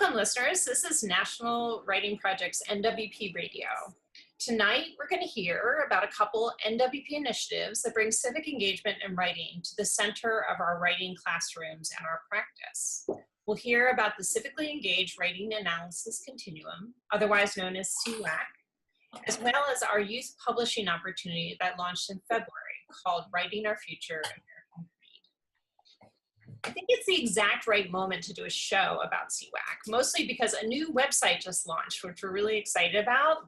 Welcome, listeners. This is National Writing Project's NWP Radio. Tonight, we're going to hear about a couple NWP initiatives that bring civic engagement and writing to the center of our writing classrooms and our practice. We'll hear about the Civically Engaged Writing Analysis Continuum, otherwise known as CEWAC, as well as our youth publishing opportunity that launched in February called Writing Our Future American Creed. I think it's the exact right moment to do a show about CEWAC, mostly because a new website just launched, which we're really excited about.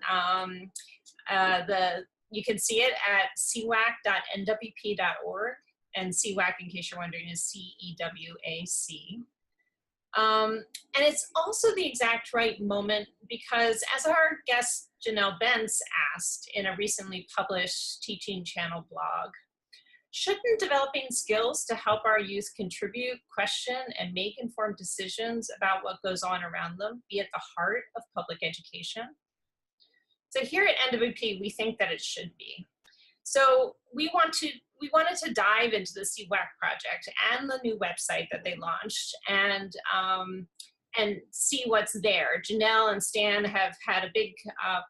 You can see it at cewac.nwp.org, and CEWAC, in case you're wondering, is CEWAC. And it's also the exact right moment because, as our guest Janelle Bence asked in a recently published Teaching Channel blog, shouldn't developing skills to help our youth contribute, question, and make informed decisions about what goes on around them be at the heart of public education? So here at NWP, we think that it should be. So we wanted to dive into the CEWAC project and the new website that they launched and see what's there. Janelle and Stan have had a big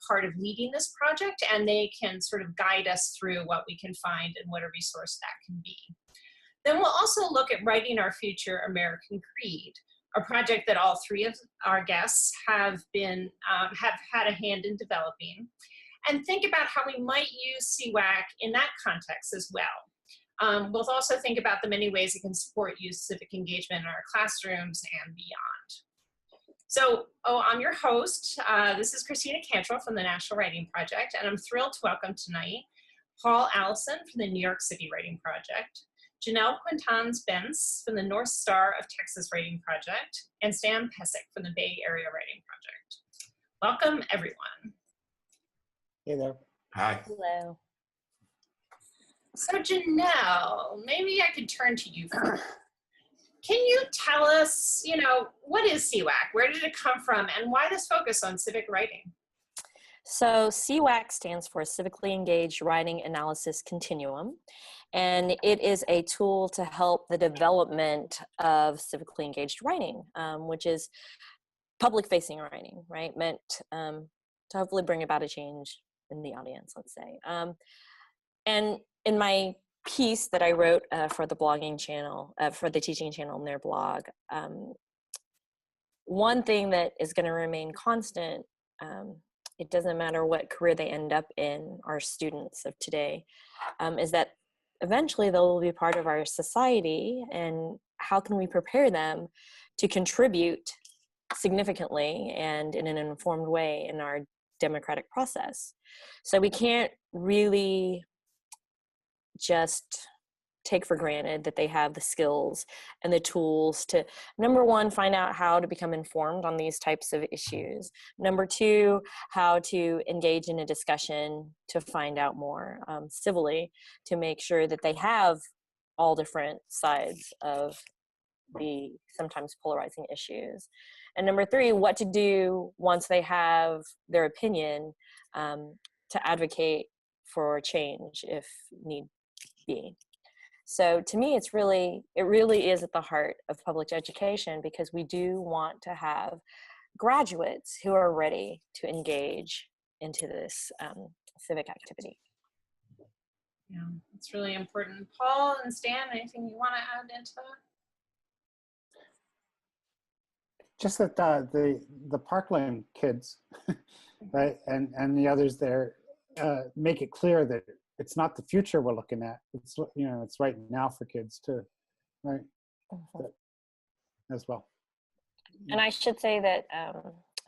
part of leading this project, and they can sort of guide us through what we can find and what a resource that can be. Then we'll also look at Writing Our Future American Creed, a project that all three of our guests have had a hand in developing, and think about how we might use CEWAC in that context as well. We'll also think about the many ways it can support youth civic engagement in our classrooms and beyond. So, I'm your host. This is Christina Cantrell from the National Writing Project, and I'm thrilled to welcome tonight Paul Allison from the New York City Writing Project, Janelle Bence from the North Star of Texas Writing Project, and Stan Pesick from the Bay Area Writing Project. Welcome, everyone. Hey there. Hi. Hello. So Janelle, maybe I could turn to you first. Can you tell us, what is CEWAC? Where did it come from? And why this focus on civic writing? So CEWAC stands for Civically Engaged Writing Analysis Continuum. And it is a tool to help the development of civically engaged writing, which is public-facing writing, right? Meant to hopefully bring about a change in the audience, let's say. And in my piece that I wrote for the blogging channel, for the teaching channel in their blog, one thing that is going to remain constant, it doesn't matter what career they end up in, our students of today, is that eventually they will be part of our society, and how can we prepare them to contribute significantly and in an informed way in our democratic process. So we can't really just take for granted that they have the skills and the tools to, number one, find out how to become informed on these types of issues. Number two, how to engage in a discussion to find out more civilly, to make sure that they have all different sides of the sometimes polarizing issues. And number three, what to do once they have their opinion to advocate for change if need be. So to me, it really is at the heart of public education, because we do want to have graduates who are ready to engage into this civic activity. Yeah, it's really important. Paul and Stan, anything you want to add into that? Just that the Parkland kids, right, and the others there make it clear that it's not the future we're looking at. It's it's right now for kids too, right? As well. And I should say that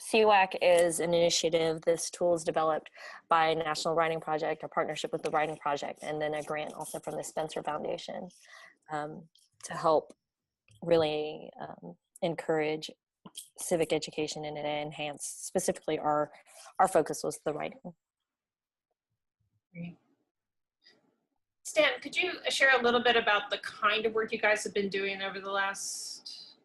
CEWAC is an initiative. This tool is developed by National Writing Project, a partnership with the Writing Project, and then a grant also from the Spencer Foundation to help really encourage civic education and enhance, specifically our focus was the writing. Great. Stan, could you share a little bit about the kind of work you guys have been doing over the last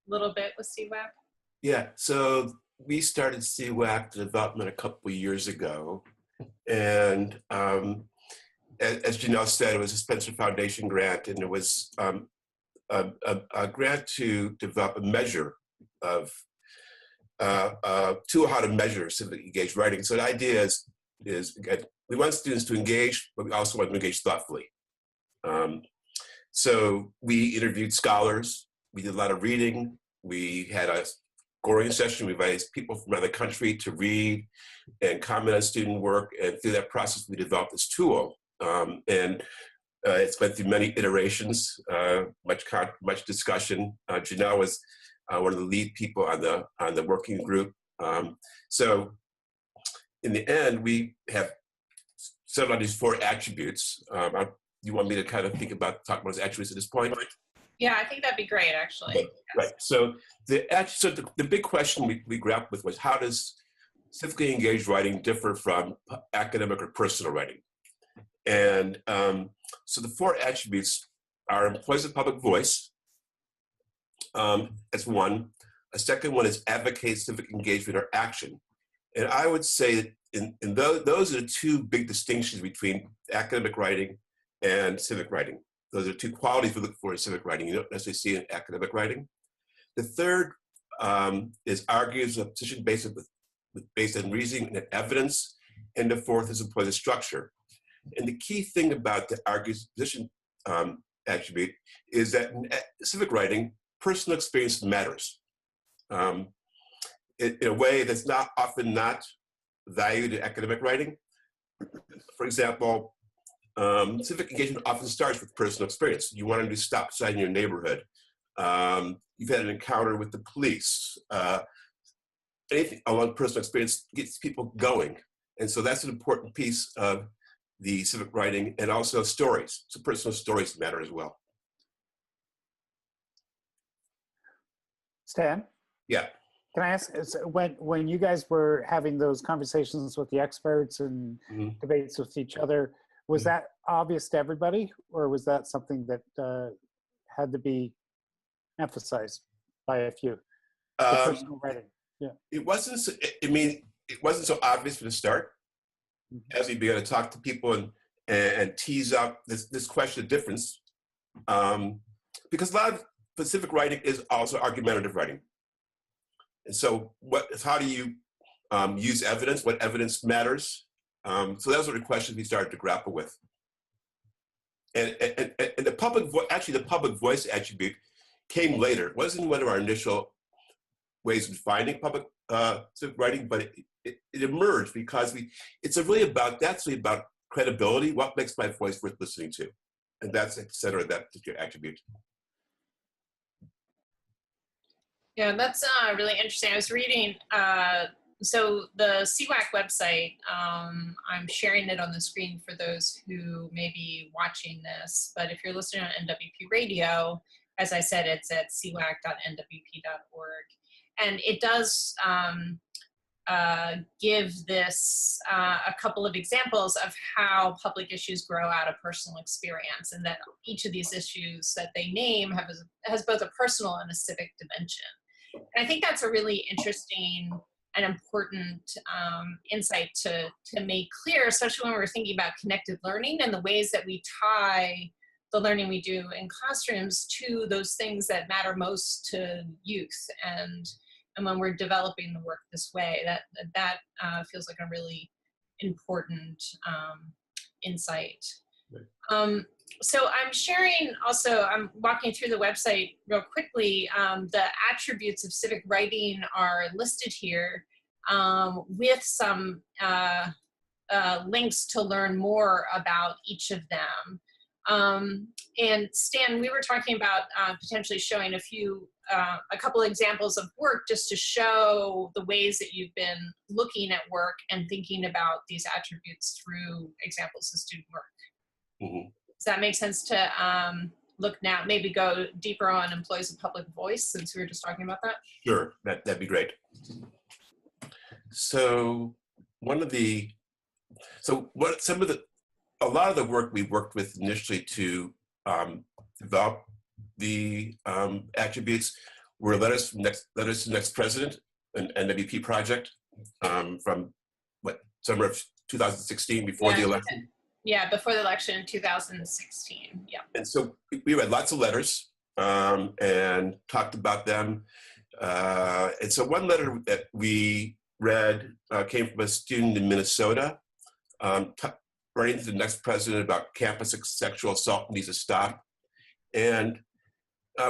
little bit with CEWAC? Yeah, so we started CEWAC development a couple of years ago. And as Janelle said, it was a Spencer Foundation grant, and it was a grant to develop a measure of tool how to measure civic engaged writing. So the idea is again, we want students to engage, but we also want them to engage thoughtfully. So we interviewed scholars, we did a lot of reading, we had a scoring session, we invited people from around the country to read and comment on student work, and through that process we developed this tool. It's went through many iterations, much discussion. Janelle was one of the lead people on the working group. So in the end, we have settled on these 4 attributes. You want me to kind of talk about those attributes at this point? Yeah, I think that'd be great, actually. Right. So the big question we grappled with was, how does civically engaged writing differ from academic or personal writing? And so the 4 attributes are employs a public voice. That's one. A second one is advocate civic engagement or action. And I would say that those are the 2 big distinctions between academic writing and civic writing. Those are 2 qualities we look for in civic writing. You don't necessarily see in academic writing. The third is argues a position based on reasoning and evidence. And the fourth is employs a structure. And the key thing about the argues position attribute is that in civic writing, personal experience matters in a way that's often not valued in academic writing. For example, civic engagement often starts with personal experience. You want to do stop sign in your neighborhood. You've had an encounter with the police. Anything along personal experience gets people going. And so that's an important piece of the civic writing, and also stories. So personal stories matter as well. Stan? Yeah. Can I ask, when you guys were having those conversations with the experts and debates with each other, was that obvious to everybody, or was that something that had to be emphasized by a few? Personal writing. Yeah. It wasn't. It wasn't so obvious from the start. As we began to talk to people and tease out this question of difference, because a lot of specific writing is also argumentative writing. And so how do you use evidence? What evidence matters? So those are the questions we started to grapple with. And the public voice attribute came later. It wasn't one of our initial ways of defining public civic writing, but it emerged because that's really about credibility. What makes my voice worth listening to? And that's at the center of that particular attribute. Yeah, that's really interesting. I was reading, so the CEWAC website, I'm sharing it on the screen for those who may be watching this, but if you're listening on NWP radio, as I said, it's at cewac.nwp.org. And it does give this a couple of examples of how public issues grow out of personal experience, and that each of these issues that they name has both a personal and a civic dimension. And I think that's a really interesting and important insight to make clear, especially when we're thinking about connected learning and the ways that we tie the learning we do in classrooms to those things that matter most to youth. And when we're developing the work this way, that feels like a really important insight. So I'm sharing also, I'm walking through the website real quickly. The attributes of civic writing are listed here with some links to learn more about each of them. And Stan, we were talking about potentially showing a couple examples of work just to show the ways that you've been looking at work and thinking about these attributes through examples of student work. Mm-hmm. Does that make sense to look now, maybe go deeper on employees of public voice, since we were just talking about that? Sure, that'd be great. So a lot of the work we worked with initially to develop the attributes were letters to the next president, an NWP project from summer of 2016, before the election. Yeah, before the election in 2016. Yeah. And so we read lots of letters and talked about them. And so one letter that we read came from a student in Minnesota, writing to the next president about campus sexual assault needs to stop. And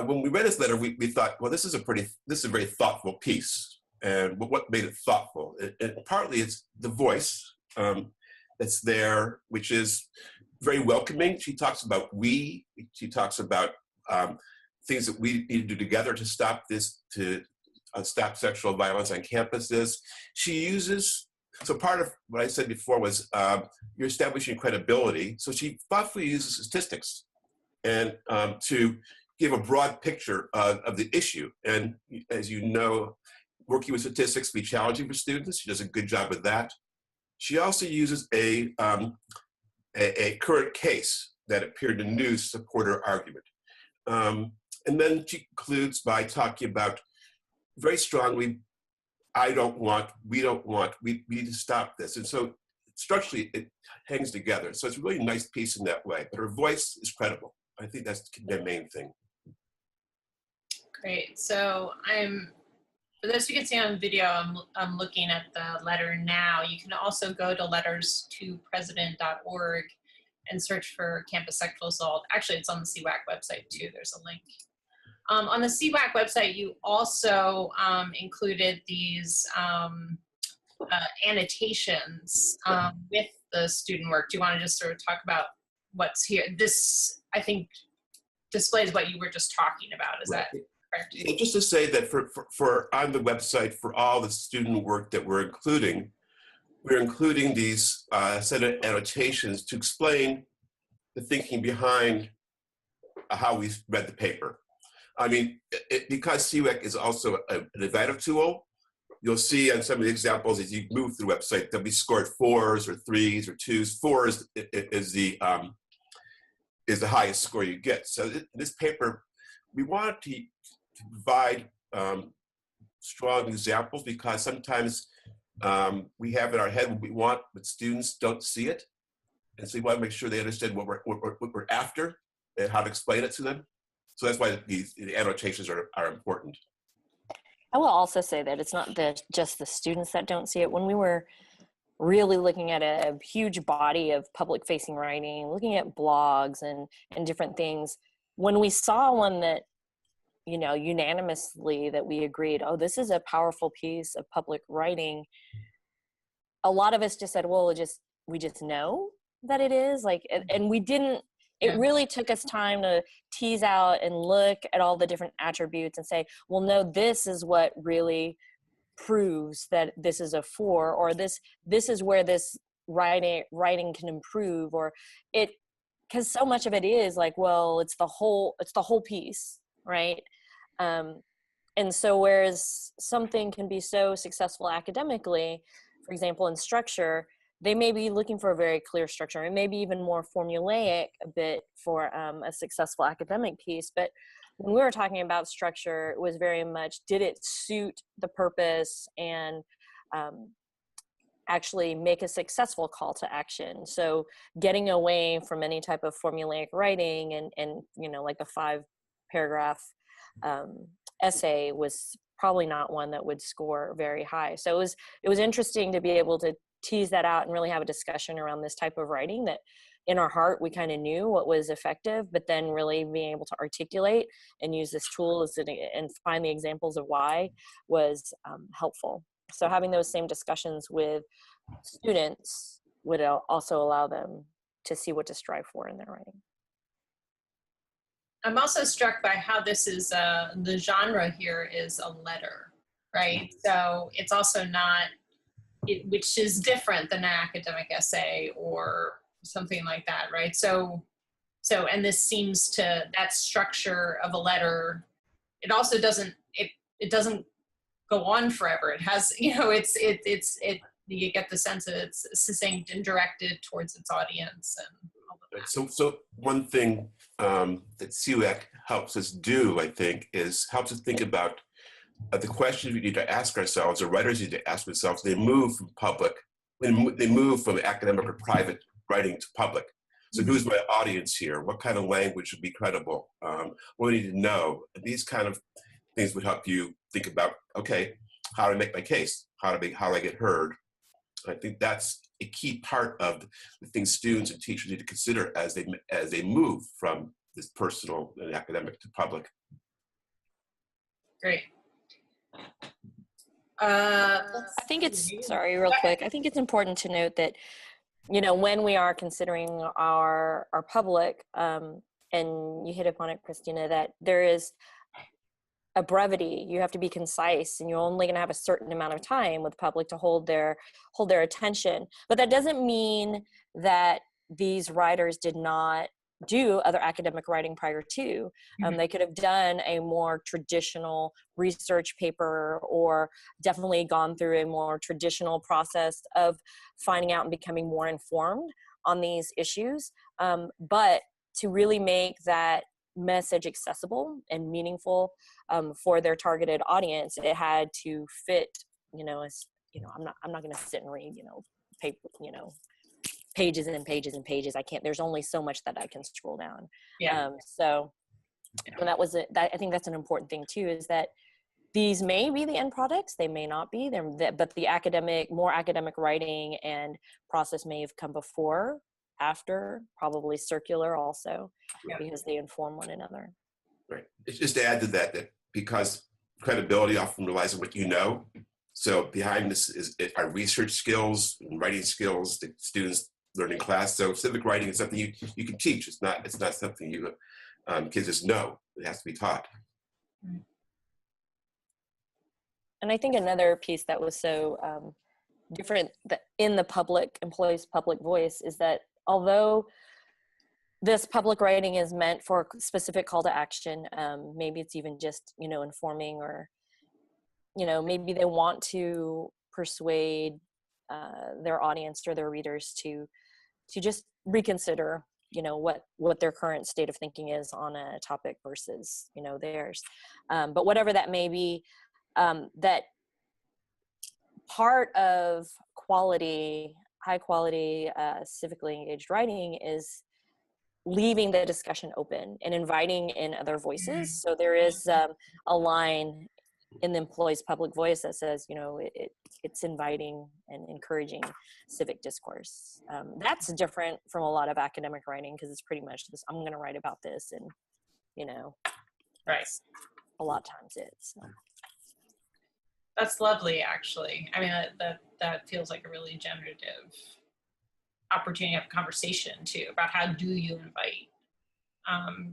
when we read this letter, we thought, well, this is a very thoughtful piece. And what made it thoughtful? And partly it's the voice that's there, which is very welcoming. She talks about we. She talks about things that we need to do together to stop this, to stop sexual violence on campuses. She uses, so part of what I said before was you're establishing credibility. So she thoughtfully uses statistics and to give a broad picture of the issue. And as you know, working with statistics can be challenging for students. She does a good job with that. She also uses a current case that appeared in the news to support her argument. And then she concludes by talking about very strongly, I don't want, we don't want, we need to stop this. And so structurally, it hangs together. So it's a really nice piece in that way, but her voice is credible. I think that's the main thing. Great. So for those who can see on video, I'm looking at the letter now. You can also go to letters2president.org and search for campus sexual assault. Actually, it's on the CEWAC website too. There's a link. On the CEWAC website, you also included these annotations with the student work. Do you want to just sort of talk about what's here? This, I think, displays what you were just talking about. Is that correct? Yeah, just to say that for on the website, for all the student work that we're including these set of annotations to explain the thinking behind how we read the paper. I mean, because CEWAC is also an evaluative tool, you'll see on some of the examples as you move through the website, they'll be scored 4s or 3s or 2s. 4 is the highest score you get. So in this paper, we wanted to provide strong examples because sometimes we have in our head what we want, but students don't see it. And so we want to make sure they understand what we're after and how to explain it to them. So that's why the annotations are important. I will also say that it's not just the students that don't see it. When we were really looking at a huge body of public-facing writing, looking at blogs and different things, when we saw one that, you know, unanimously that we agreed, oh, this is a powerful piece of public writing, a lot of us just said, well, we just know that it is, like, and we didn't. It really took us time to tease out and look at all the different attributes and say, well, no, this is what really proves that this is a 4, or this is where this writing can improve, or it, because so much of it is like, well, it's the whole piece, right? And so whereas something can be so successful academically, for example, in structure, they may be looking for a very clear structure. It may be even more formulaic a bit for a successful academic piece. But when we were talking about structure, it was very much, did it suit the purpose and actually make a successful call to action? So getting away from any type of formulaic writing and you know, like a 5-paragraph essay was probably not one that would score very high. So it was interesting to be able to tease that out and really have a discussion around this type of writing that in our heart we kind of knew what was effective, but then really being able to articulate and use this tool and find the examples of why was helpful. So having those same discussions with students would also allow them to see what to strive for in their writing. I'm also struck by how this is, the genre here is a letter, right? So it's also not, which is different than an academic essay or something like that, right? So, and this seems to, that structure of a letter, it also doesn't, it doesn't go on forever. It has, you know, you get the sense that it's succinct and directed towards its audience and all of that. So one thing that CEWAC helps us do, I think, is helps us think about the questions we need to ask ourselves, or writers need to ask themselves. They move from public, they move from academic or private writing to public. So who's my audience here? What kind of language would be credible? What do we need to know? These kind of things would help you think about, okay, how do I make my case? How do I get heard? I think that's a key part of the things students and teachers need to consider as they move from this personal and academic to public. Great. I think it's, sorry, real quick. I think it's important to note that, you know, when we are considering our public, and you hit upon it, Christina, that there is a brevity. You have to be concise, and you're only going to have a certain amount of time with public to hold their attention. But that doesn't mean that these writers did not do other academic writing prior to. They could have done a more traditional research paper, or definitely gone through a more traditional process of finding out and becoming more informed on these issues. But to really make that message accessible and meaningful for their targeted audience, it had to fit, you know, as, you know, I'm not going to sit and read, you know, paper, you know, pages and pages and pages. I can't, there's only so much that I can scroll down. So and that was it. I think that's an important thing too, is that these may be the end products, they may not be, but the more academic writing and process may have come before, after, probably circular also, because they inform one another. Right. It's just to add to that because credibility often relies on what you know. So behind this is our research skills and writing skills that students learn in class. So civic writing is something you can teach. It's not something you kids just know. It has to be taught. And I think another piece that was so different in the employees' public voice is that although this public writing is meant for a specific call to action, maybe it's even just, you know, informing, or, you know, maybe they want to persuade their audience or their readers to just reconsider, you know, what their current state of thinking is on a topic versus, you know, theirs. But whatever that may be, that part of high quality, civically engaged writing is leaving the discussion open and inviting in other voices. So there is a line in the employee's public voice that says, you know, it's inviting and encouraging civic discourse. That's different from a lot of academic writing, because it's pretty much this, I'm going to write about this, and, you know, right. A lot of times it's. That's lovely, actually. I mean, that feels like a really generative opportunity to have a conversation too about how do you invite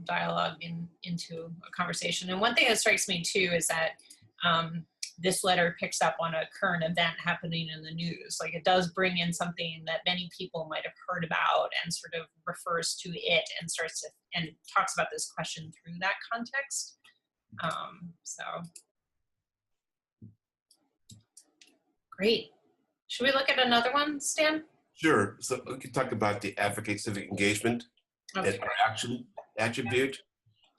dialogue into a conversation. And one thing that strikes me too is that this letter picks up on a current event happening in the news. Like, it does bring in something that many people might have heard about and sort of refers to it and starts to, and talks about this question through that context. So great. Should we look at another one, Stan? Sure. So we can talk about the advocate civic engagement and our action attribute.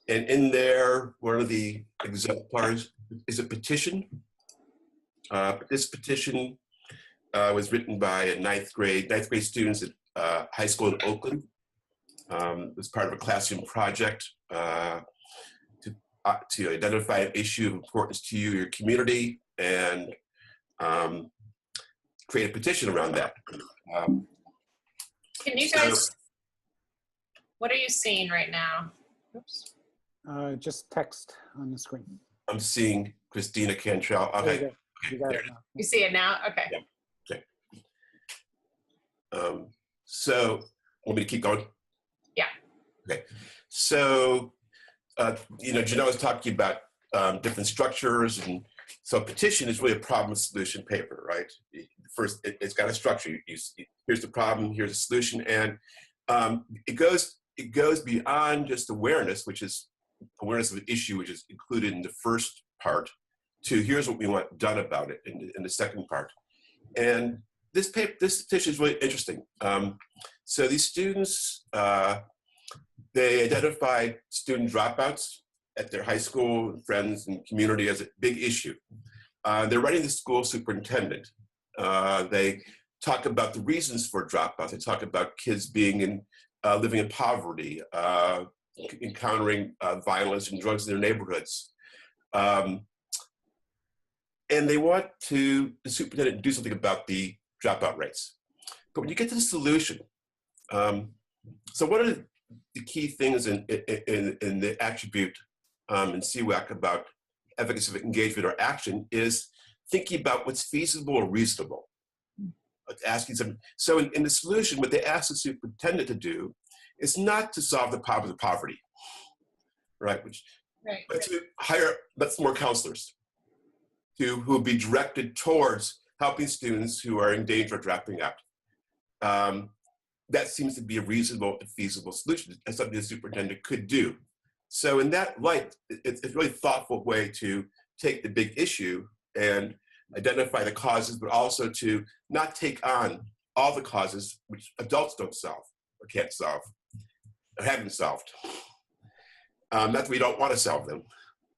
And in there, one of the exemplars is a petition. This petition was written by ninth grade students at high school in Oakland. It was part of a classroom project to identify an issue of importance to you, your community, and create a petition around that. Can you guys, what are you seeing right now? Oops. Just text on the screen. I'm seeing Christina Cantrell. Okay. You got it now. You see it now? Okay. Yeah. Okay. So, want me to keep going? Yeah. Okay. So, you know, Janelle was talking about different structures, and so petition is really a problem solution paper, right? First, it's got a structure. Here's the problem, here's a solution, and it goes beyond just awareness, which is awareness of an issue, which is included in the first part, to here's what we want done about it in the second part. And this petition is really interesting. So these students, they identified student dropouts at their high school, friends and community as a big issue. They're writing the school superintendent. They talk about the reasons for dropouts. They talk about kids being living in poverty, encountering violence and drugs in their neighborhoods. And they want the superintendent to do something about the dropout rates. But when you get to the solution, so one of the key things in the attribute in CEWAC about efficacy of engagement or action is thinking about what's feasible or reasonable. Asking some. So in the solution, what they ask the superintendent to do is not to solve the problem of poverty, right? But to hire lots more counselors who will be directed towards helping students who are in danger of dropping out. That seems to be a reasonable and feasible solution, and something the superintendent could do. So in that light, it's a really thoughtful way to take the big issue and identify the causes, but also to not take on all the causes which adults don't solve or can't solve or haven't solved. Not that we don't want to solve them,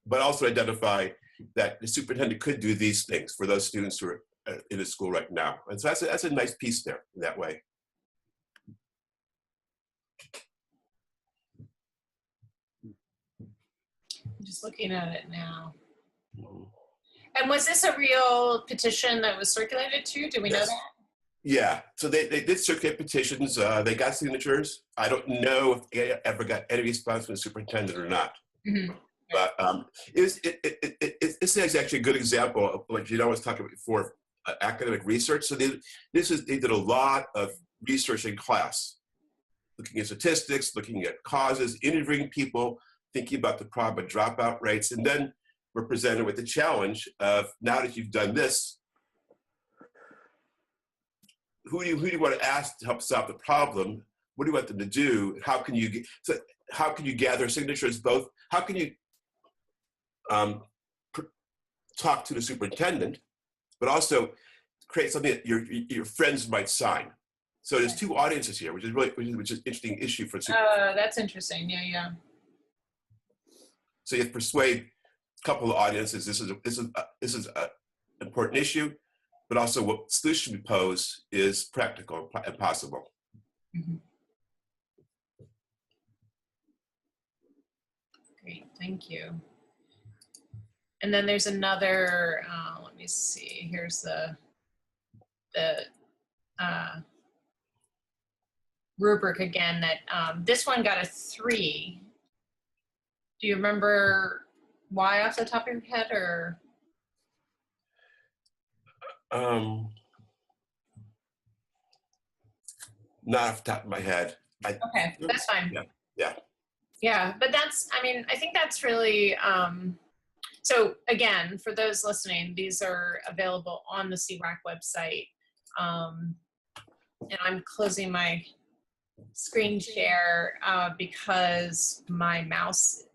but also identify that the superintendent could do these things for those students who are in the school right now. And so that's a nice piece there in that way. I'm just looking at it now. And was this a real petition that was circulated to? Do we know that? Yeah, so they did circulate petitions. They got signatures. I don't know if they ever got any response from the superintendent or not. Mm-hmm. But it's actually a good example of what Janelle was talking about before, academic research. So they did a lot of research in class, looking at statistics, looking at causes, interviewing people, thinking about the problem of dropout rates, and then we're presented with the challenge of, now that you've done this, who do you want to ask to help solve the problem? What do you want them to do? How can you gather signatures? Both, how can you talk to the superintendent, but also create something that your friends might sign? So there's two audiences here, which is an interesting issue for. That's interesting. Yeah. So you have to persuade a couple of audiences. This is an important issue, but also what solution we pose is practical and possible. Mm-hmm. Great, thank you. And then there's another. Let me see. Here's the rubric again. That this one got a 3. Do you remember why off the top of your head, or? Not off the top of my head. Okay, that's fine. Yeah. Yeah, but that's, I mean, I think that's really, so again, for those listening, these are available on the CEWAC website. And I'm closing my screen share because my mouse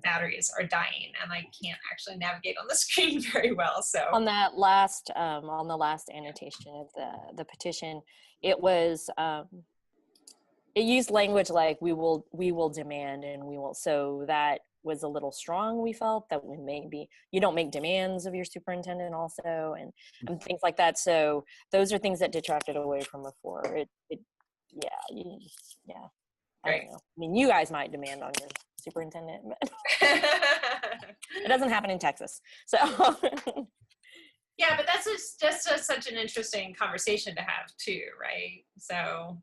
batteries are dying and I can't actually navigate on the screen very well. So on that last on the last annotation of the petition, it was it used language like we will demand and we will, so that was a little strong. We felt that we maybe you don't make demands of your superintendent also and things like that. So those are things that detracted away from before. I don't know. I mean, you guys might demand on your superintendent, but it doesn't happen in Texas. So yeah, but that's just such an interesting conversation to have too, right? So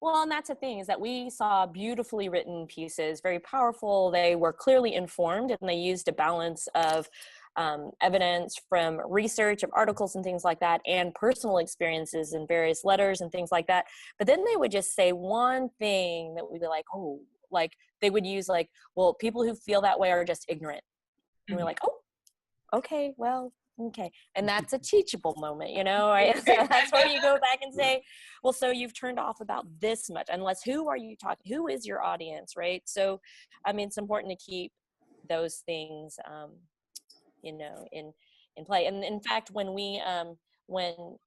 well, and that's the thing, is that we saw beautifully written pieces, very powerful. They were clearly informed and they used a balance of evidence from research of articles and things like that, and personal experiences in various letters and things like that. But then they would just say one thing that we'd be like, oh, like they would use like, well, people who feel that way are just ignorant. And we're like, oh, okay, well, okay. And that's a teachable moment, you know, right? So that's where you go back and say, well, so you've turned off about this much, unless who are you talking, who is your audience, right? So, I mean, it's important to keep those things, you know, in play. And in fact, when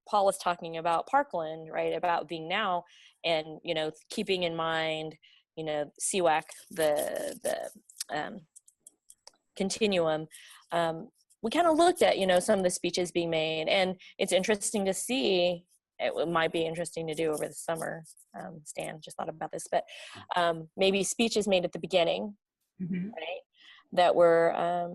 Paul was talking about Parkland, right, about being now, and, you know, keeping in mind, you know, CEWAC, the Continuum, we kind of looked at, you know, some of the speeches being made, and it's interesting to see. It might be interesting to do over the summer. Stan just thought about this, but maybe speeches made at the beginning, right? that were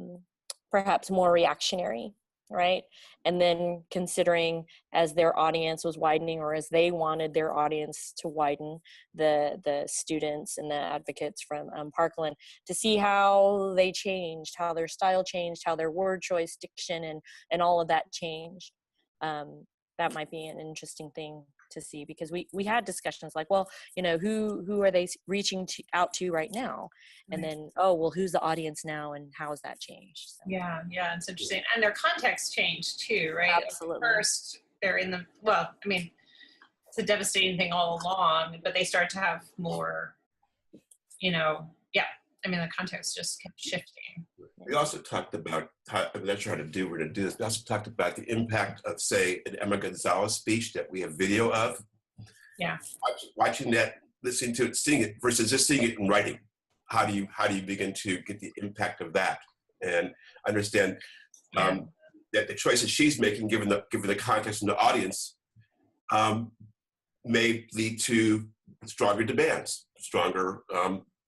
perhaps more reactionary, right? And then considering as their audience was widening, or as they wanted their audience to widen, the students and the advocates from Parkland, to see how they changed, how their style changed, how their word choice, diction, and all of that changed. That might be an interesting thing to see, because we had discussions like, well, you know, who are they reaching out to right now? And then, oh, well, who's the audience now, and how has that changed? So. Yeah, it's interesting. And their context changed too, right? Absolutely. First, they're in the, well, I mean, it's a devastating thing all along, but they start to have more, you know, I mean, the context just kept shifting. We also talked about, I'm not sure how to do, we're going to do this, we also talked about the impact of, say, an Emma Gonzalez speech that we have video of. Yeah. Watching that, listening to it, seeing it, versus just seeing it in writing. How do you begin to get the impact of that? And understand that the choices she's making, given the context and the audience, may lead to stronger demands, stronger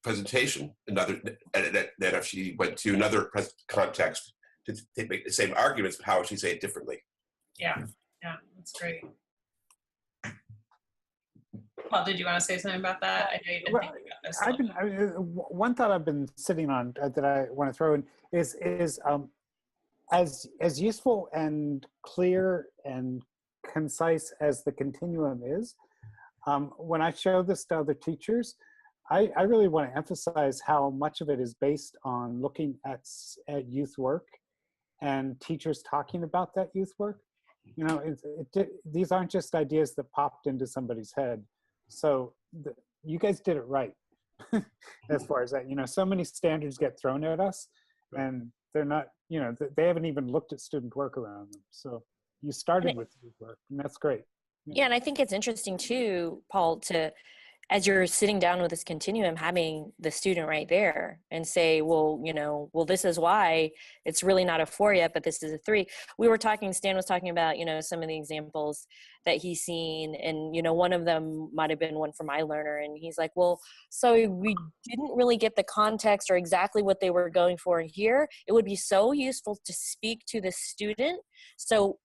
presentation, that if she went to another context to make the same arguments, but how would she say it differently? Yeah, that's great. Paul, did you want to say something about that? I know you've been thinking about this. One thought I've been sitting on that I want to throw in is as useful and clear and concise as the continuum is, when I show this to other teachers, I really want to emphasize how much of it is based on looking at youth work and teachers talking about that youth work. You know, these aren't just ideas that popped into somebody's head. So you guys did it right as far as that. You know, so many standards get thrown at us and they're not, you know, they haven't even looked at student work around them. So you started with youth work, and that's great. Yeah, and I think it's interesting too, Paul, as you're sitting down with this continuum, having the student right there and say, well, you know, well, this is why it's really not a 4 yet, but this is a 3. Stan was talking about, you know, some of the examples that he's seen, and, you know, one of them might've been one for my learner. And he's like, well, so we didn't really get the context or exactly what they were going for here. It would be so useful to speak to the student, so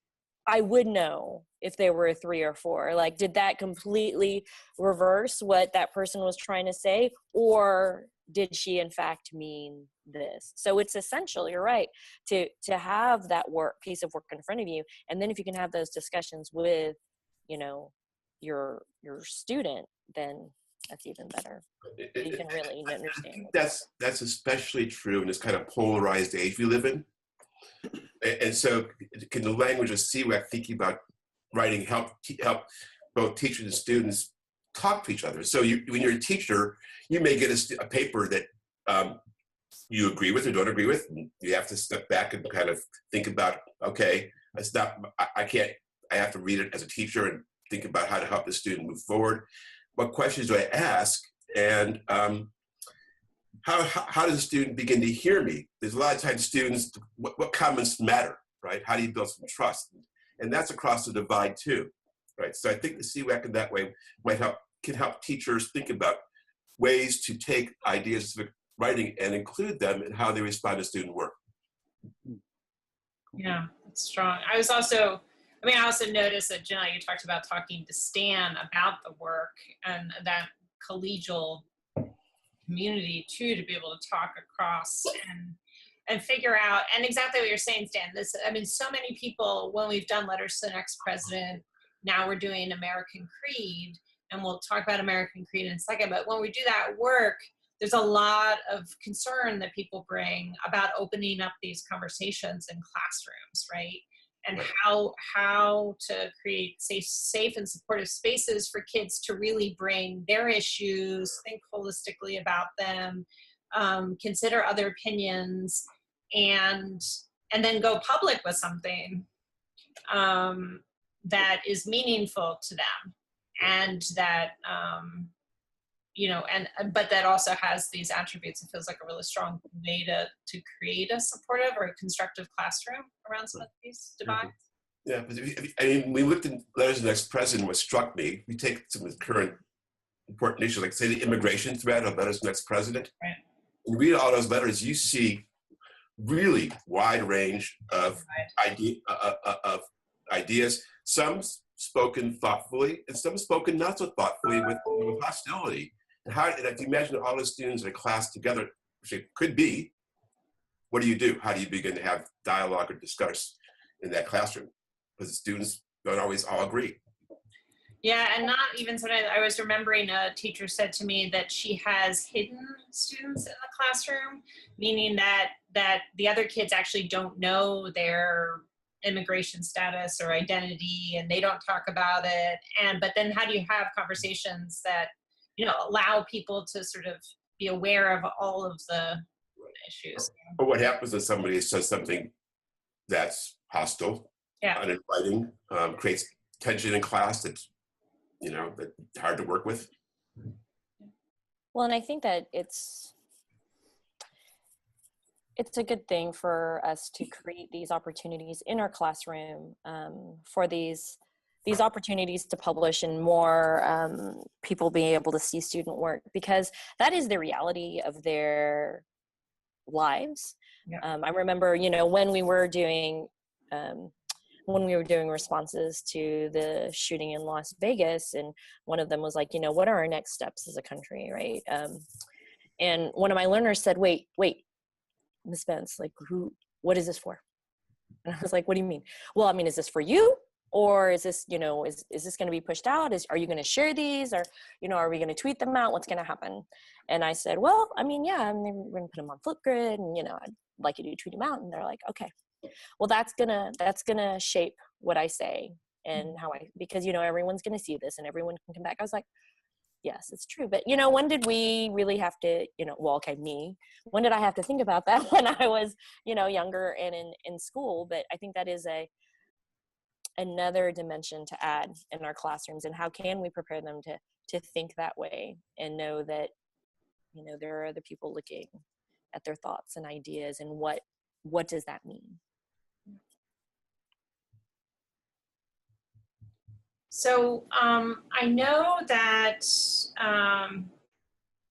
I would know if they were a 3 or 4. Like, did that completely reverse what that person was trying to say? Or did she in fact mean this? So it's essential, you're right, to have that piece of work in front of you. And then if you can have those discussions with, you know, your student, then that's even better. You can really understand. That's especially true in this kind of polarized age we live in. And so can the language of CEWAC, thinking about writing, help both teachers and students talk to each other? So when you're a teacher, you may get a paper that you agree with or don't agree with, and you have to step back and kind of think about, okay, it's not, I have to read it as a teacher and think about how to help the student move forward. What questions do I ask? And how does a student begin to hear me? There's a lot of times students, what comments matter, right? How do you build some trust? And that's across the divide too, right? So I think the CEWAC in that way can help teachers think about ways to take ideas of civic writing and include them in how they respond to student work. Yeah, it's strong. I also noticed that, Janelle, you talked about talking to Stan about the work and that collegial community too, to be able to talk across and figure out, and exactly what you're saying, Stan, so many people, when we've done letters to the next president, now we're doing American Creed, and we'll talk about American Creed in a second, but when we do that work, there's a lot of concern that people bring about opening up these conversations in classrooms, right? And how to create safe and supportive spaces for kids to really bring their issues, think holistically about them, consider other opinions, and then go public with something that is meaningful to them, and that but that also has these attributes. It feels like a really strong way to create a supportive or a constructive classroom around some of these divides. Yeah, I mean, we looked at letters to the next president. What struck me, we take some of the current important issues, like say the immigration threat of letters to the next president. Right. you read all those letters, you see really wide range of ideas. Some spoken thoughtfully, and some spoken not so thoughtfully with hostility. And if you imagine all the students in a class together, which it could be, what do? How do you begin to have dialogue or discuss in that classroom? Because the students don't always all agree. Yeah, and not even sometimes. I was remembering a teacher said to me that she has hidden students in the classroom, meaning that the other kids actually don't know their immigration status or identity, and they don't talk about it. But then how do you have conversations that, allow people to sort of be aware of all of the issues? Or what happens if somebody says something that's hostile, uninviting, creates tension in class that's hard to work with? Well, and I think that it's a good thing for us to create these opportunities in our classroom, for these opportunities to publish and more people being able to see student work, because that is the reality of their lives. Yeah. I remember, when we were doing responses to the shooting in Las Vegas, and one of them was like, what are our next steps as a country, right? And one of my learners said, wait, Ms. Bence, like, what is this for? And I was like, what do you mean? Well, I mean, is this for you? Or is this, is this going to be pushed out? Are you going to share these? Or, are we going to tweet them out? What's going to happen? And I said, well, I mean, yeah, we're going to put them on Flipgrid, and, I'd like you to tweet them out. And they're like, okay. Well, that's gonna shape what I say and how because everyone's gonna see this and everyone can come back. I was like, yes, it's true. But when did we really have to, when did I have to think about that? When I was, younger and in school. But I think that is another dimension to add in our classrooms. And how can we prepare them to think that way and know that, there are other people looking at their thoughts and ideas, and what does that mean? So I know that,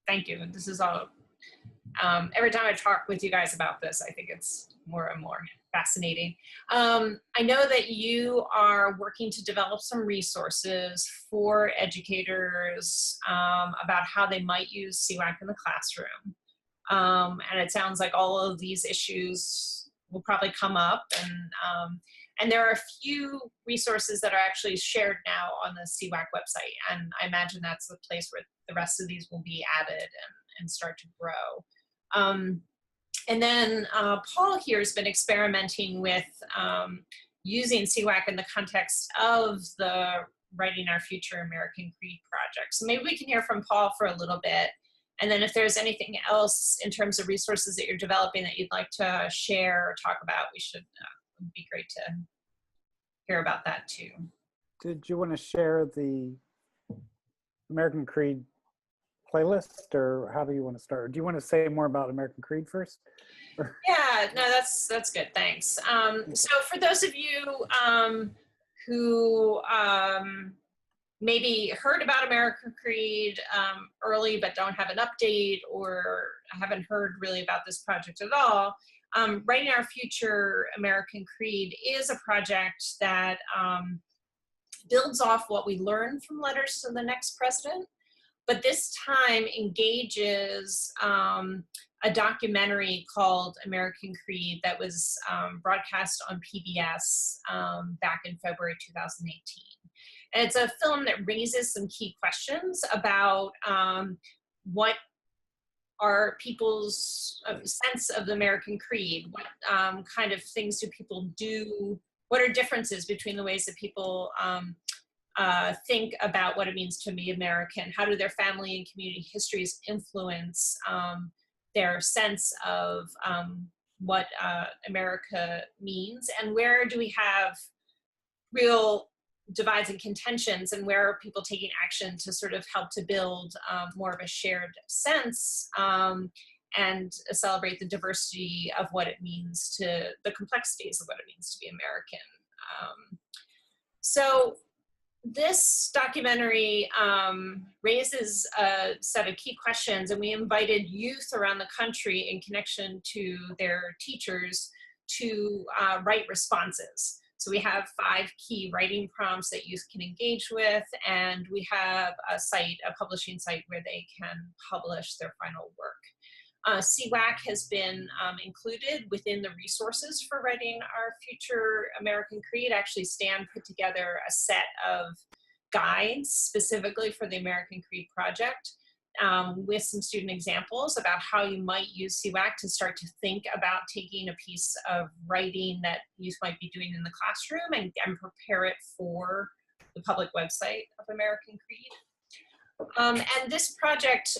thank you. This is all, every time I talk with you guys about this, I think it's more and more fascinating. I know that you are working to develop some resources for educators about how they might use CEWAC in the classroom. And it sounds like all of these issues will probably come up, and there are a few resources that are actually shared now on the CEWAC website, and I imagine that's the place where the rest of these will be added and start to grow. And then Paul here has been experimenting with using CEWAC in the context of the Writing Our Future American Creed project. So maybe we can hear from Paul for a little bit. And then if there's anything else in terms of resources that you're developing that you'd like to share or talk about, it would be great to hear about that too. Did you want to share the American Creed playlist, or how do you want to start? Do you want to say more about American Creed first? Yeah, no, that's good, thanks. So for those of you who maybe heard about American Creed early but don't have an update, or haven't heard really about this project at all, Writing Our Future American Creed is a project that builds off what we learned from Letters to the Next President, but this time engages a documentary called American Creed that was broadcast on PBS back in February 2018. And it's a film that raises some key questions about what are people's sense of the American Creed, what kind of things do people do, what are differences between the ways that people think about what it means to be American, how do their family and community histories influence their sense of what America means, and where do we have real divides and contentions, and where are people taking action to sort of help to build more of a shared sense and celebrate the diversity of what it means, to the complexities of what it means to be American. So this documentary raises a set of key questions, and we invited youth around the country in connection to their teachers to write responses. So we have 5 key writing prompts that youth can engage with, and we have a site, a publishing site, where they can publish their final work. CEWAC has been included within the resources for writing our future American Creed. Actually, Stan put together a set of guides specifically for the American Creed project, with some student examples about how you might use CEWAC to start to think about taking a piece of writing that youth might be doing in the classroom and prepare it for the public website of American Creed. And this project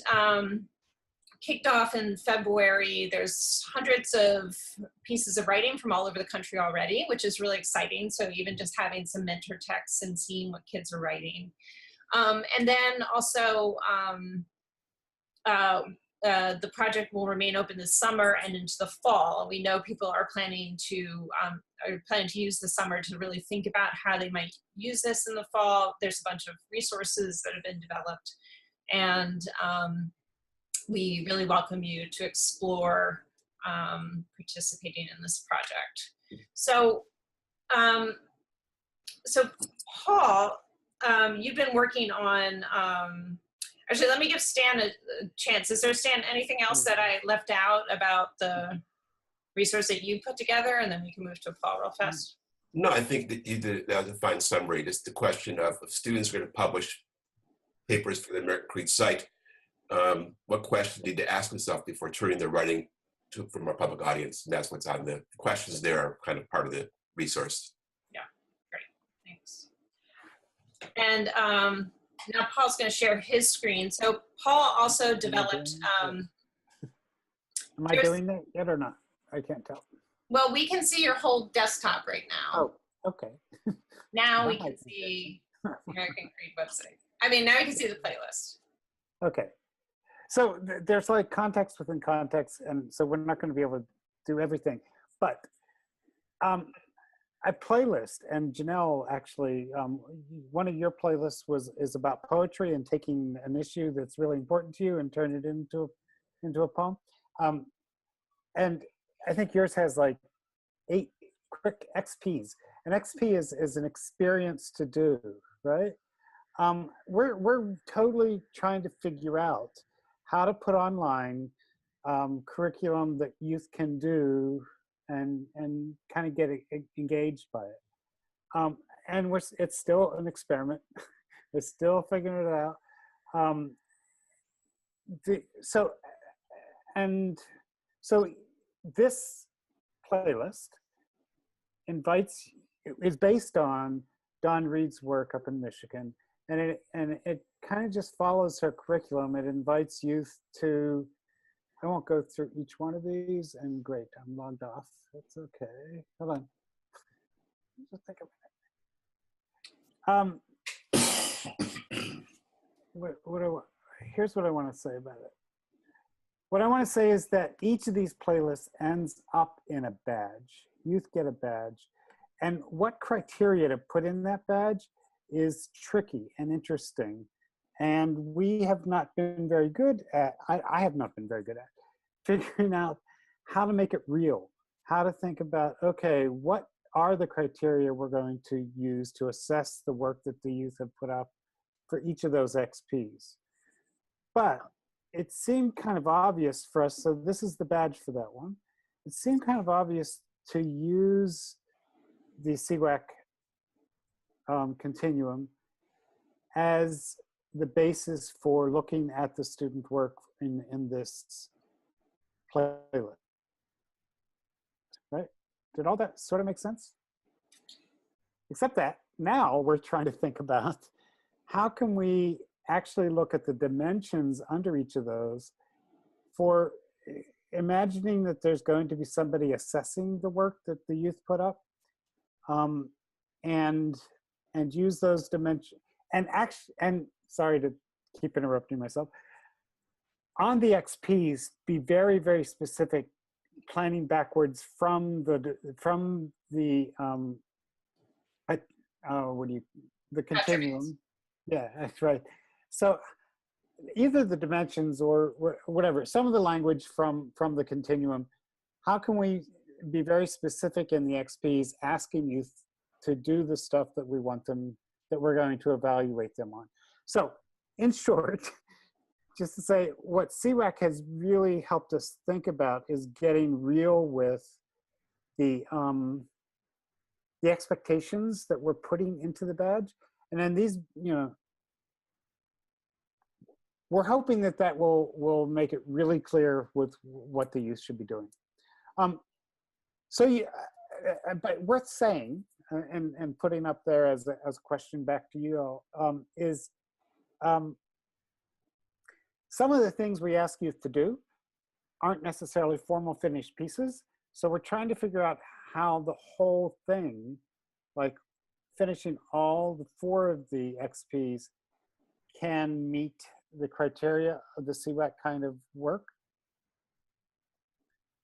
kicked off in February. There's hundreds of pieces of writing from all over the country already, which is really exciting. So even just having some mentor texts and seeing what kids are writing. And then also, the project will remain open this summer and into the fall. We know people are planning to use the summer to really think about how they might use this in the fall. There's a bunch of resources that have been developed, and we really welcome you to explore participating in this project. So, Paul, you've been working on, actually, let me give Stan a chance. Is there, Stan, anything else that I left out about the resource that you put together? And then we can move to Paul real fast. No, I think that you did a fine summary. Just the question of if students are going to publish papers for the American Creed site, what questions need to ask themselves before turning their writing from our public audience? And that's what's on the questions there are kind of part of the resource. Yeah, great, thanks. And now Paul's going to share his screen. So Paul also developed. Am I doing that yet or not? I can't tell. Well, we can see your whole desktop right now. Oh, okay. Now we can see the American Creed website. I mean, now we can see the playlist. Okay. So there's like context within context, and so we're not going to be able to do everything. But a playlist, and Janelle, actually, one of your playlists is about poetry and taking an issue that's really important to you and turn it into a poem. And I think yours has like 8 quick XPs. An XP is an experience to do, right? We're totally trying to figure out how to put online curriculum that youth can do and kind of get engaged by it. And it's still an experiment. We're still figuring it out. So this playlist is based on Dawn Reed's work up in Michigan. And it kind of just follows her curriculum. It invites youth to, I won't go through each one of these, and great, I'm logged off. That's okay. Hold on. Just take a minute. Here's what I want to say about it. What I want to say is that each of these playlists ends up in a badge. Youth get a badge. And what criteria to put in that badge is tricky and interesting. And we have not been very good at, I have not been very good at figuring out how to make it real, how to think about, okay, what are the criteria we're going to use to assess the work that the youth have put up for each of those XPs. But it seemed kind of obvious for us, so this is the badge for that one. It seemed kind of obvious to use the CEWAC Continuum as the basis for looking at the student work in this playlist, right? Did all that sort of make sense? Except that now we're trying to think about how can we actually look at the dimensions under each of those for imagining that there's going to be somebody assessing the work that the youth put up, and use those dimensions, and sorry to keep interrupting myself, on the XPs, be very, very specific, planning backwards from the the continuum. Attributes. Yeah, that's right. So either the dimensions or whatever, some of the language from the continuum, how can we be very specific in the XPs asking youth to do the stuff that we want them, that we're going to evaluate them on? So in short, just to say what CEWAC has really helped us think about is getting real with the expectations that we're putting into the badge. And then these, you know, we're hoping that that will make it really clear with what the youth should be doing. But worth saying, and putting up there as a question back to you all, is some of the things we ask youth to do aren't necessarily formal finished pieces. So we're trying to figure out how the whole thing, like finishing all the 4 of the XPs, can meet the criteria of the CEWAC kind of work,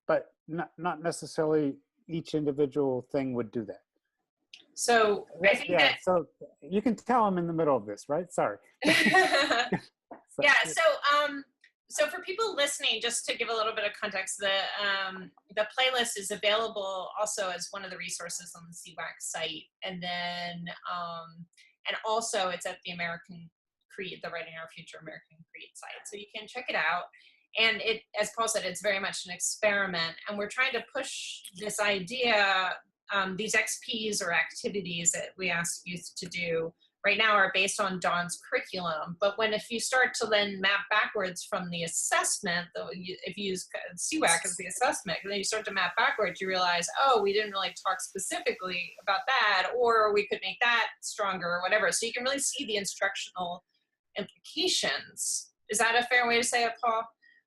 but not necessarily each individual thing would do that. So I think that. So you can tell I'm in the middle of this, right? Sorry. Yeah. So for people listening, just to give a little bit of context, the playlist is available also as one of the resources on the CEWAC site, and then and also it's at the American Creed, the Writing Our Future American Creed site, so you can check it out. And it, as Paul said, it's very much an experiment, and we're trying to push this idea. These XPs or activities that we ask youth to do right now are based on Dawn's curriculum. But if you start to then map backwards from the assessment, if you use CEWAC as the assessment, and then you start to map backwards, you realize, oh, we didn't really talk specifically about that, or we could make that stronger or whatever. So you can really see the instructional implications. Is that a fair way to say it, Paul?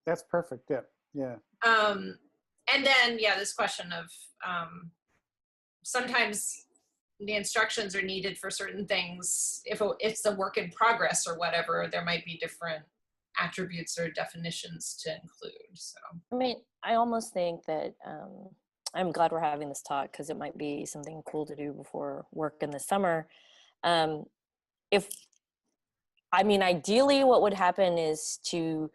That's perfect. Yeah. Yeah. And then, yeah, this question of sometimes the instructions are needed for certain things. If it's a work in progress or whatever, there might be different attributes or definitions to include. So, I mean, I almost think that I'm glad we're having this talk, because it might be something cool to do before work in the summer. Ideally what would happen is to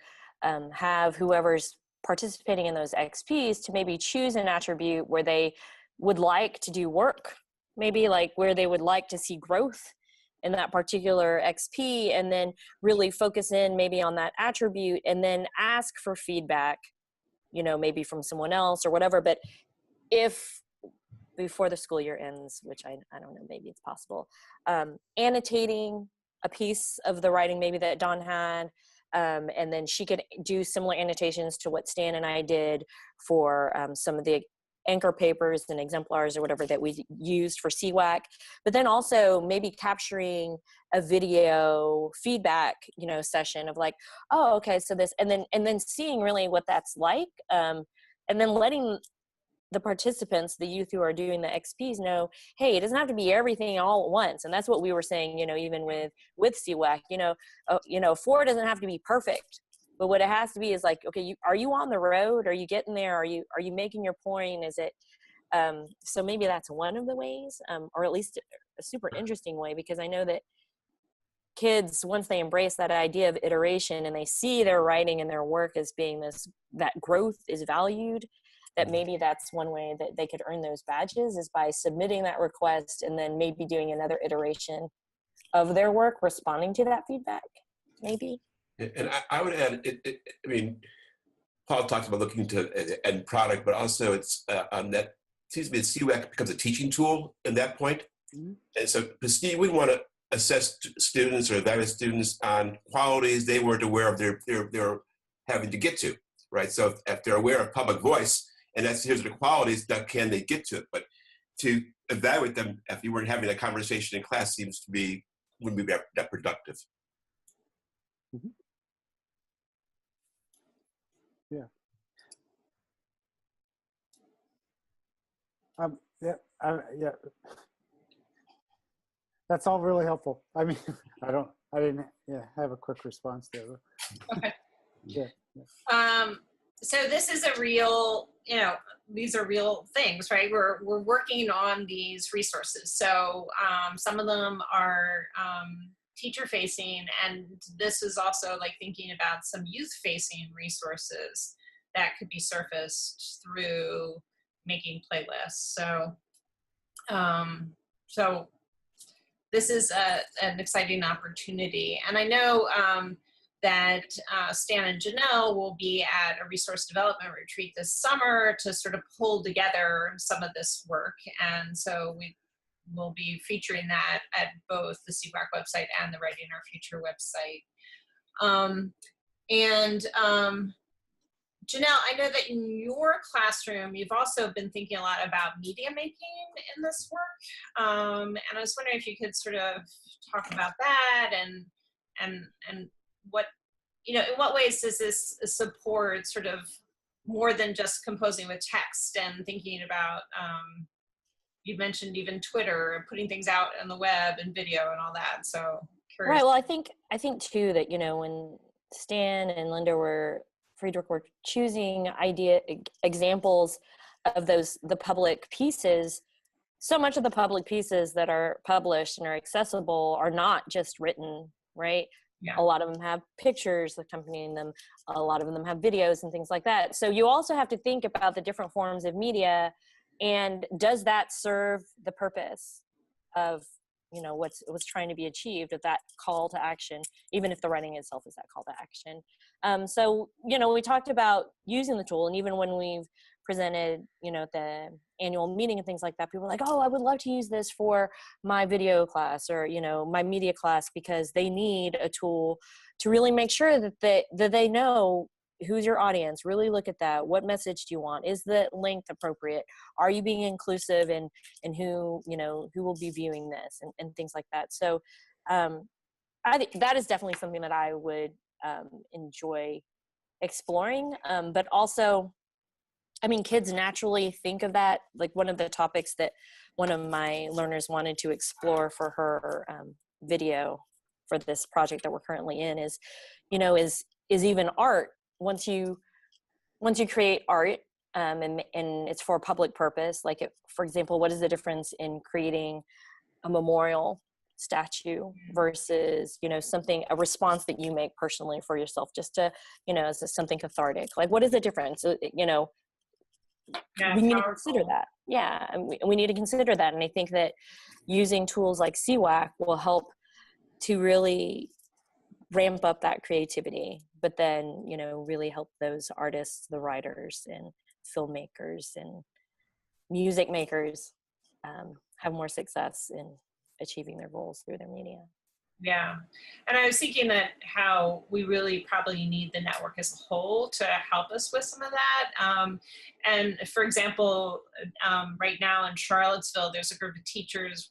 have whoever's participating in those XPs to maybe choose an attribute where they would like to do work, maybe like where they would like to see growth in that particular XP, and then really focus in maybe on that attribute, and then ask for feedback, you know, maybe from someone else or whatever. But if before the school year ends, which I don't know, maybe it's possible, annotating a piece of the writing maybe that Dawn had, and then she could do similar annotations to what Stan and I did for some of the anchor papers and exemplars or whatever that we used for CEWAC, but then also maybe capturing a video feedback, you know, session of like, oh, okay, so this, and then seeing really what that's like, and then letting the participants, the youth who are doing the XPs, know, hey, it doesn't have to be everything all at once. And that's what we were saying, you know, even with CEWAC, you know, 4 doesn't have to be perfect, but what it has to be is like, okay, are you on the road? Are you getting there? Are you making your point? Is it, so maybe that's one of the ways, or at least a super interesting way, because I know that kids, once they embrace that idea of iteration and they see their writing and their work as being that growth is valued, that maybe that's one way that they could earn those badges, is by submitting that request and then maybe doing another iteration of their work, responding to that feedback, maybe. And I would add, I mean, Paul talks about looking to the end product, but also it's on that, it seems to me that CEWAC becomes a teaching tool at that point. Mm-hmm. And so we wouldn't want to assess students or evaluate students on qualities they weren't aware of they're having to get to, right? So if they're aware of public voice, and here's the qualities, that can they get to it? But to evaluate them if you weren't having a conversation in class wouldn't be that productive. Mm-hmm. Yeah. Yeah. That's all really helpful. I mean, I didn't have a quick response there. Okay. Yeah. So this is a real, you know, these are real things, right? We're working on these resources. So some of them are teacher facing, and this is also like thinking about some youth facing resources that could be surfaced through making playlists. So so this is an exciting opportunity. And I know that Stan and Janelle will be at a resource development retreat this summer to sort of pull together some of this work. And so we will be featuring that at both the CEWAC website and the Writing Our Future website. Janelle, I know that in your classroom, you've also been thinking a lot about media making in this work. And I was wondering if you could sort of talk about that and what, you know, in what ways does this support sort of more than just composing with text and thinking about, you mentioned even Twitter and putting things out on the web and video and all that. So curious. Right. Well, I think too that, you know, when Stan and Linda Friedrich were choosing examples of the public pieces, so much of the public pieces that are published and are accessible are not just written, right? Yeah. A lot of them have pictures accompanying them. A lot of them have videos and things like that. So you also have to think about the different forms of media, and does that serve the purpose of, you know, what's trying to be achieved of that call to action, even if the writing itself is that call to action. So, you know, we talked about using the tool, and even when we've presented, you know, at the annual meeting and things like that, people are like, oh, I would love to use this for my video class or, you know, my media class, because they need a tool to really make sure that they know who's your audience. Really look at that. What message do you want? Is the length appropriate? Are you being inclusive in who, you know, who will be viewing this and things like that. So I think that is definitely something that I would enjoy exploring. But also, I mean, kids naturally think of that. Like one of the topics that one of my learners wanted to explore for her video for this project that we're currently in is, you know, is even art. Once you create art and it's for a public purpose, like for example, what is the difference in creating a memorial statue versus, you know, a response that you make personally for yourself, just to, you know, as something cathartic? Like, what is the difference? You know, Yeah, we need to powerful. consider that. Yeah, and we need to consider that. And I think that using tools like CEWAC will help to really ramp up that creativity, but then, you know, really help those artists, the writers and filmmakers and music makers have more success in achieving their goals through their media. Yeah. And I was thinking that how we really probably need the network as a whole to help us with some of that. And for example, right now in Charlottesville, there's a group of teachers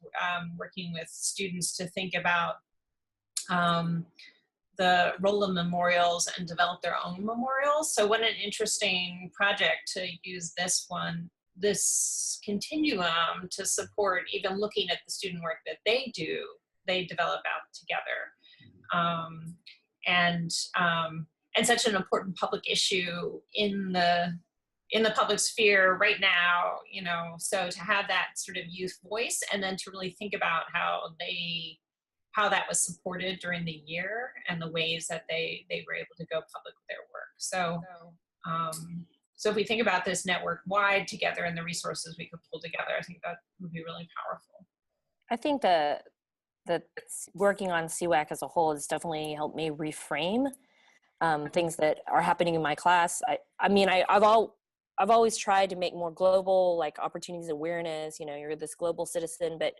working with students to think about the role of memorials and develop their own memorials. So what an interesting project to use this continuum to support even looking at the student work that they develop out together. And such an important public issue in the public sphere right now, you know, so to have that sort of youth voice and then to really think about how that was supported during the year and the ways that they were able to go public with their work. So if we think about this network wide together and the resources we could pull together, I think that would be really powerful. I think that working on CEWAC as a whole has definitely helped me reframe things that are happening in my class. I've always tried to make more global, like opportunities awareness, you know, you're this global citizen, but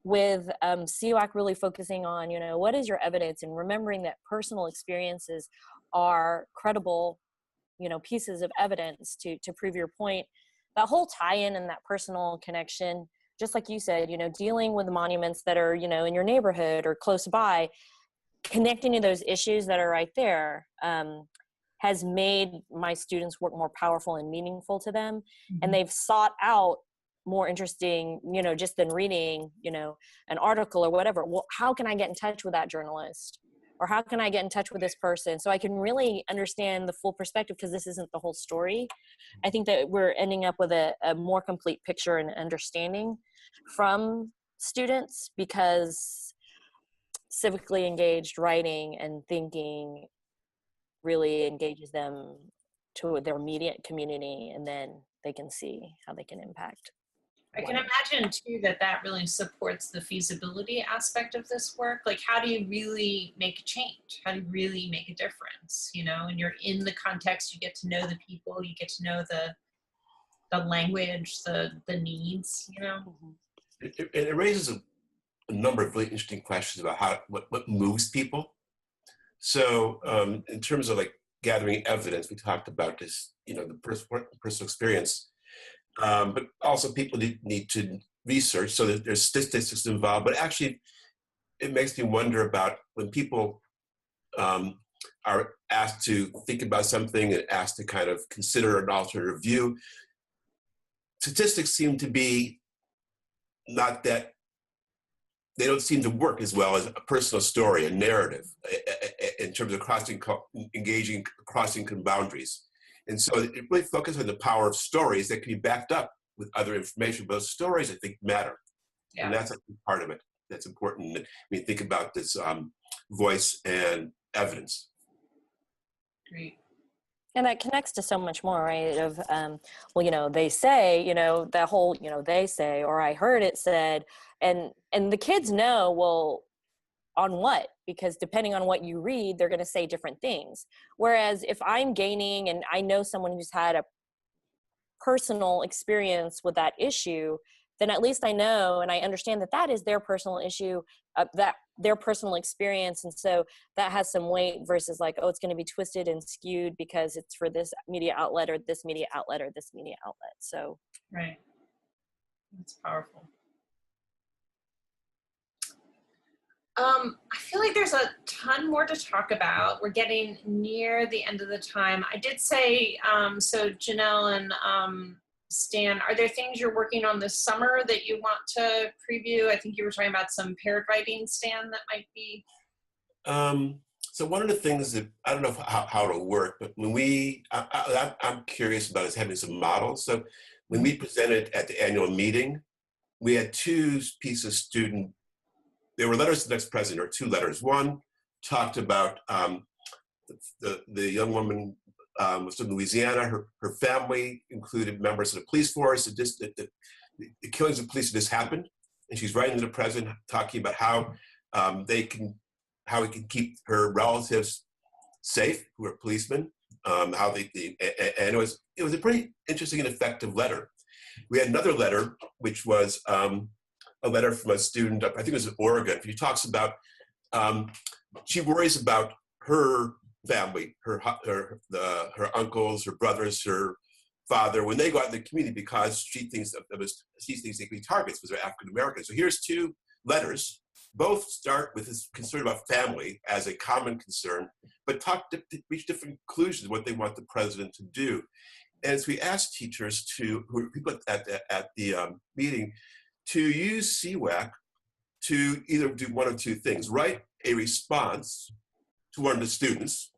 with CEWAC really focusing on, you know, what is your evidence, and remembering that personal experiences are credible, you know, pieces of evidence to prove your point. That whole tie-in and that personal connection, just like you said, you know, dealing with the monuments that are, you know, in your neighborhood or close by, connecting to those issues that are right there has made my students' work more powerful and meaningful to them. Mm-hmm. And they've sought out more interesting, you know, just than reading, you know, an article or whatever. Well, how can I get in touch with that journalist? or how can I get in touch with this person so I can really understand the full perspective, because this isn't the whole story. I think that we're ending up with a more complete picture and understanding from students, because civically engaged writing and thinking really engages them to their immediate community, and then they can see how they can impact. I can imagine too that really supports the feasibility aspect of this work. Like, how do you really make a change? How do you really make a difference? You know, and you're in the context, you get to know the people, you get to know the language, the needs, you know? It raises a number of really interesting questions about what moves people. So in terms of like gathering evidence, we talked about this, you know, the personal experience. But also people need to research, so that there's statistics involved. But actually, it makes me wonder about when people are asked to think about something and asked to kind of consider an alternative view. Statistics seem to be not that, they don't seem to work as well as a personal story, a narrative, in terms of engaging, crossing boundaries. And so it really focuses on the power of stories that can be backed up with other information. But those stories, I think, matter. Yeah. And that's a part of it that's important. I mean, think about this voice and evidence. Great. And that connects to so much more, right? Of, well, you know, they say, you know, that whole, you know, they say, or I heard it said, and the kids know, well, on what? Because depending on what you read, they're going to say different things. Whereas if I'm gaining and I know someone who's had a personal experience with that issue, then at least I know and I understand that that is their personal issue, that their personal experience. And so that has some weight versus like, oh, it's going to be twisted and skewed because it's for this media outlet or this media outlet or this media outlet. So. Right. That's powerful. I feel like there's a ton more to talk about. We're getting near the end of the time. I did say, so Janelle and Stan, are there things you're working on this summer that you want to preview? I think you were talking about some paired writing, Stan, that might be. So one of the things that, I don't know how it'll work, but when I'm curious about is having some models. So when we presented at the annual meeting, we had two pieces of student. There were letters to the next president, or two letters. One talked about the young woman was from Louisiana. Her family included members of the police force. The killings of police just happened, and she's writing to the president talking about how we can keep her relatives safe, who are policemen. And it was a pretty interesting and effective letter. We had another letter, which was a letter from a student, I think it was in Oregon. She talks about, she worries about her family, her uncles, her brothers, her father, when they go out in the community, because she thinks they can be targets because they're African American. So here's two letters. Both start with this concern about family as a common concern, but reach different conclusions what they want the president to do. And so we asked teachers who are people at the meeting, to use CEWAC to either do one of two things: write a response to one of the students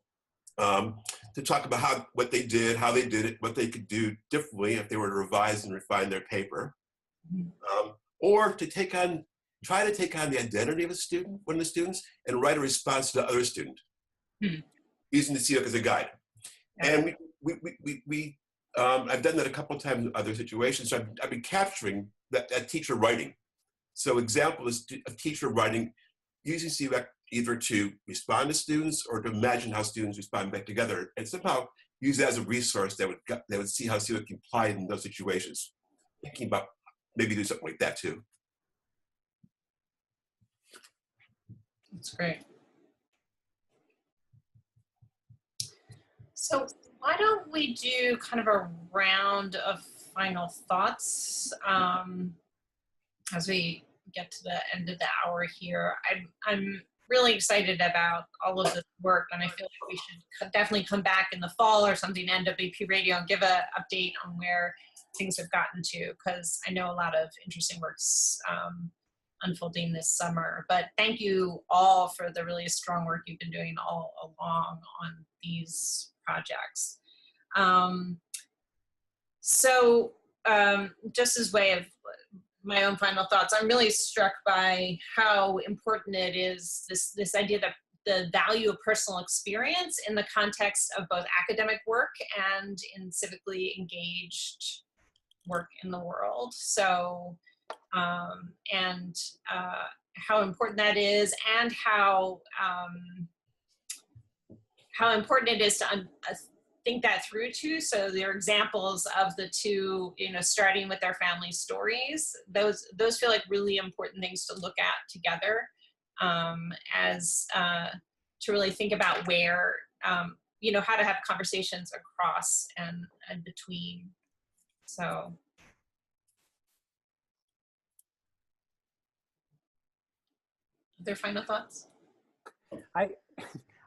to talk about what they did, how they did it, what they could do differently if they were to revise and refine their paper, or to try to take on the identity of one of the students, and write a response to the other student using the CEWAC as a guide. And I've done that a couple of times in other situations. So I've been capturing that teacher writing. So example is a teacher writing using CEWAC either to respond to students or to imagine how students respond back together, and somehow use that as a resource that would see how CEWAC can apply in those situations. Thinking about maybe do something like that too. That's great. So why don't we do kind of a round of final thoughts as we get to the end of the hour here. I'm really excited about all of this work, and I feel like we should definitely come back in the fall or something to NWP Radio and give an update on where things have gotten to, because I know a lot of interesting work's unfolding this summer. But thank you all for the really strong work you've been doing all along on these projects. Just as way of my own final thoughts, I'm really struck by how important it is, this idea that the value of personal experience in the context of both academic work and in civically engaged work in the world. So, and how important that is, and how important it is to think that through too. So there are examples of the two, starting with their family stories. Those feel like really important things to look at together, as to really think about where, how to have conversations across and between. So. Their final thoughts? I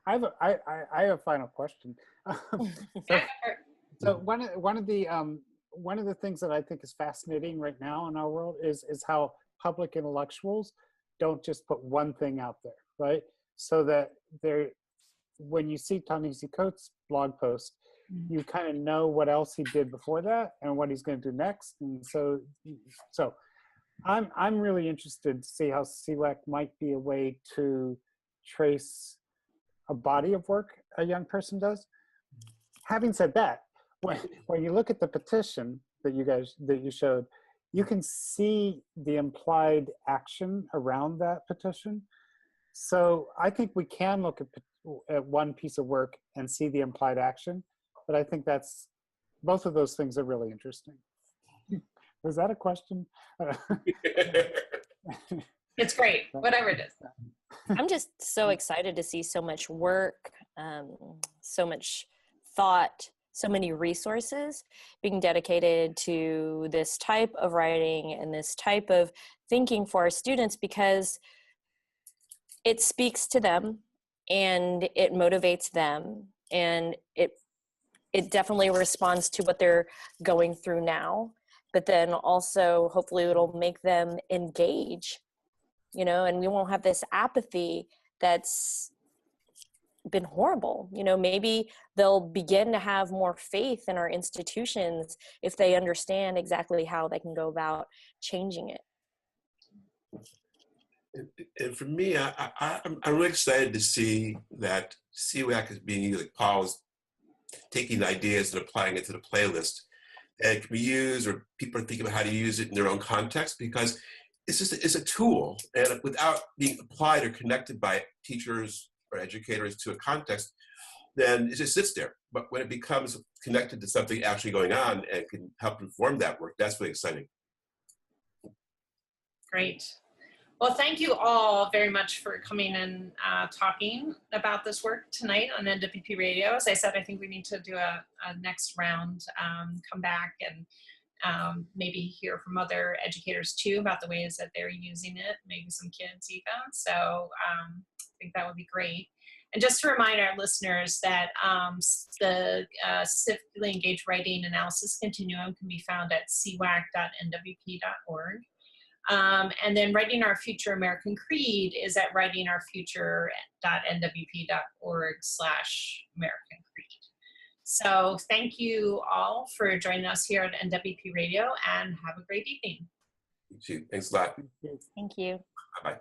have a final question. So one of the things that I think is fascinating right now in our world is how public intellectuals don't just put one thing out there, right? So that when you see Ta-Nehisi Coates' blog post, you kind of know what else he did before that and what he's going to do next. And so I'm really interested to see how CEWAC might be a way to trace a body of work a young person does. Having said that, when you look at the petition that you showed, you can see the implied action around that petition. So I think we can look at one piece of work and see the implied action, but I think both of those things are really interesting. Was that a question? It's great, whatever it is. I'm just so excited to see so much work, so much thought, so many resources being dedicated to this type of writing and this type of thinking for our students, because it speaks to them and it motivates them, and it definitely responds to what they're going through now. But then also, hopefully it'll make them engage, and we won't have this apathy that's been horrible. Maybe they'll begin to have more faith in our institutions if they understand exactly how they can go about changing it. And for me, I'm really excited to see that CEWAC is being used, like Paul's taking ideas and applying it to the playlist. And it can be used, or people are thinking about how to use it in their own context, because it's a tool, and without being applied or connected by teachers or educators to a context, then it just sits there. But when it becomes connected to something actually going on and can help inform that work, that's really exciting. Great. Well, thank you all very much for coming and talking about this work tonight on NWP Radio. As I said, I think we need to do a next round, come back and maybe hear from other educators too about the ways that they're using it, maybe some kids even. So I think that would be great. And just to remind our listeners that the Civically Engaged Writing Analysis Continuum can be found at CEWAC.nwp.org. And then Writing Our Future American Creed is at writingourfuture.nwp.org/American Creed. So thank you all for joining us here at NWP Radio, and have a great evening. You too. Thanks a lot. Thank you. Bye-bye.